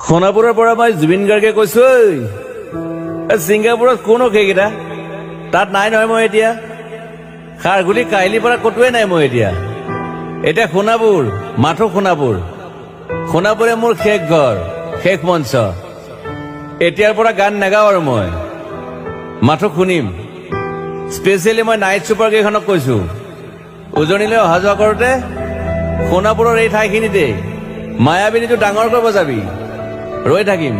সোণাপুৰৰ পৰা মই জুবিন গাৰ্গে কৈছো ছিংগাপুৰত কোন সেইকেইটা তাত নাই নহয় মই এতিয়া খাৰগুলি কাহিলীৰ পৰা কতোৱে নাই মই এতিয়া সোণাপুৰ মাথো সোণাপুৰে মোৰ শেষ ঘৰ শেষ মঞ্চ এতিয়াৰ পৰা গান নাগাওঁ আৰু মই মাথো শুনিম স্পেচিয়েলি মই নাইট ছুপাৰ কেইখনক কৈছো উজনিলৈ অহা যোৱা কৰোঁতে সোণাপুৰৰ এই ঠাইখিনিতে মায়াবিনীটো ডাঙৰকৈ বজাবি ৰৈ থাকিম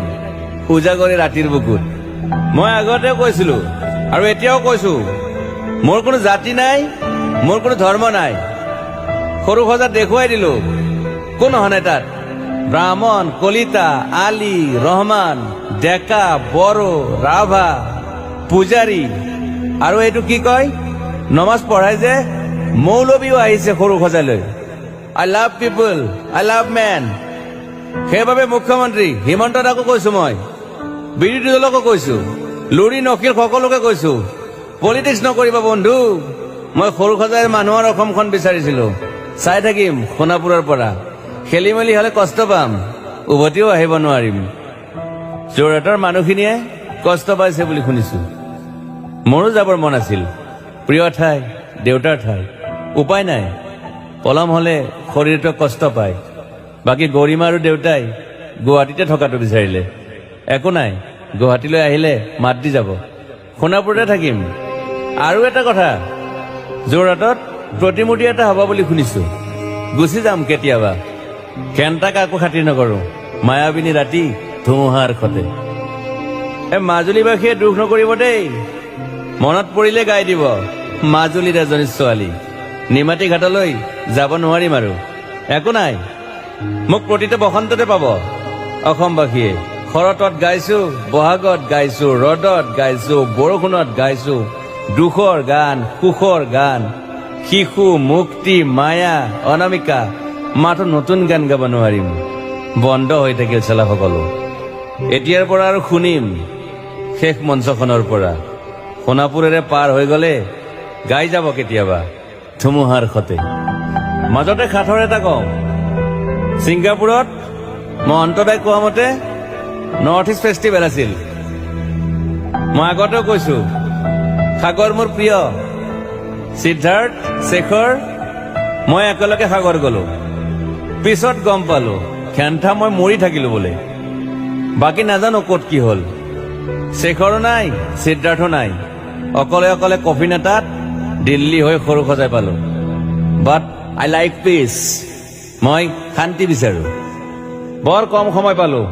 উজাগৰি ৰাতিৰ বুকুত মই আগতেও কৈছিলো আৰু এতিয়াও কৈছো মোৰ কোনো জাতি নাই মোৰ কোনো ধৰ্ম নাই সৰু সজাত দেখুৱাই দিলো কোন হনে তাত ব্ৰাহ্মণ কলিতা আলী ৰহমান ডেকা বড়ো ৰাভা পূজাৰী আৰু এইটো কি কয় নমাজ পঢ়াই যে মৌলবীও আহিছে সৰু সজালৈ I love people I love man সেইবাবে মুখ্যমন্ত্ৰী হিমন্ত দাকো কৈছো মই বিৰোধী দলকো কৈছো লুৰি নকিৰ সকলোকে কৈছো পলিটিক্স নকৰিবা বন্ধু মই সৰু সজাই মানুহৰ অসমখন বিচাৰিছিলো চাই থাকিম সোণাপুৰৰ পৰা খেলি মেলি হলে কষ্ট পাম উভতিও আহিব নোৱাৰিম যোৰহাটৰ মানুহখিনিয়ে কষ্ট পাইছে বুলি শুনিছো মোৰো যাবৰ মন আছিল প্ৰিয় ঠাই দেউতাৰ ঠাই উপায় নাই পলম হলে শৰীৰটোৱে কষ্ট পায় বাকী গৰিমা আৰু দেউতাই গুৱাহাটীতে থকাটো বিচাৰিলে একো নাই গুৱাহাটীলৈ আহিলে মাত দি যাব সোণাপুৰতে থাকিম আৰু এটা কথা যোৰহাটত প্ৰতিমূৰ্তি এটা হ'ব বুলি শুনিছো গুচি যাম কেতিয়াবা কেণ্টা কাকো খাতিৰ নকৰো মায়াবিনী ৰাতি ধুমুহাৰ খতে মাজুলীবাসীয়ে দুখ নকৰিব দেই মনত পৰিলে গাই দিব মাজুলীৰ এজনী ছোৱালী নিমাতী ঘাটলৈ যাব নোৱাৰিম আৰু একো নাই মোক প্ৰতিটো বসন্ততে পাব অসমবাসীয়ে শৰতত গাইছো বহাগত গাইছো ৰদত গাইছো বৰষুণত গাইছো দুখৰ গান সুখৰ গান শিশু মুক্তি মায়া অনামিকা মাথো নতুন গান গাব নোৱাৰিম বন্ধ হৈ থাকিল চেলা সকলো এতিয়াৰ পৰা আৰু শুনিম শেষ মঞ্চখনৰ পৰা সোণাপুৰেৰে পাৰ হৈ গলে গাই যাব কেতিয়াবা ধুমুহাৰ খতে মাজতে সাঁথৰ এটা কওঁ ছিংগাপুৰত মই অন্তদাই কোৱা মতে নৰ্থ ইষ্ট ফেষ্টিভেল আছিল মই আগতেও কৈছো সাগৰ মোৰ প্ৰিয় সিদ্ধাৰ্থ শেখৰ মই একেলগে সাগৰ গলো পিছত গম পালো খেন্থা মই মৰি থাকিলো বোলে বাকী নাজানো ক'ত কি হল শেখৰো নাই সিদ্ধাৰ্থো নাই অকলে অকলে কফিন এটাত দিল্লী হৈ সৰু সজাই পালো বাট আই লাইক পিচ মই শান্তি বিচাৰো বৰ কম সময় পালো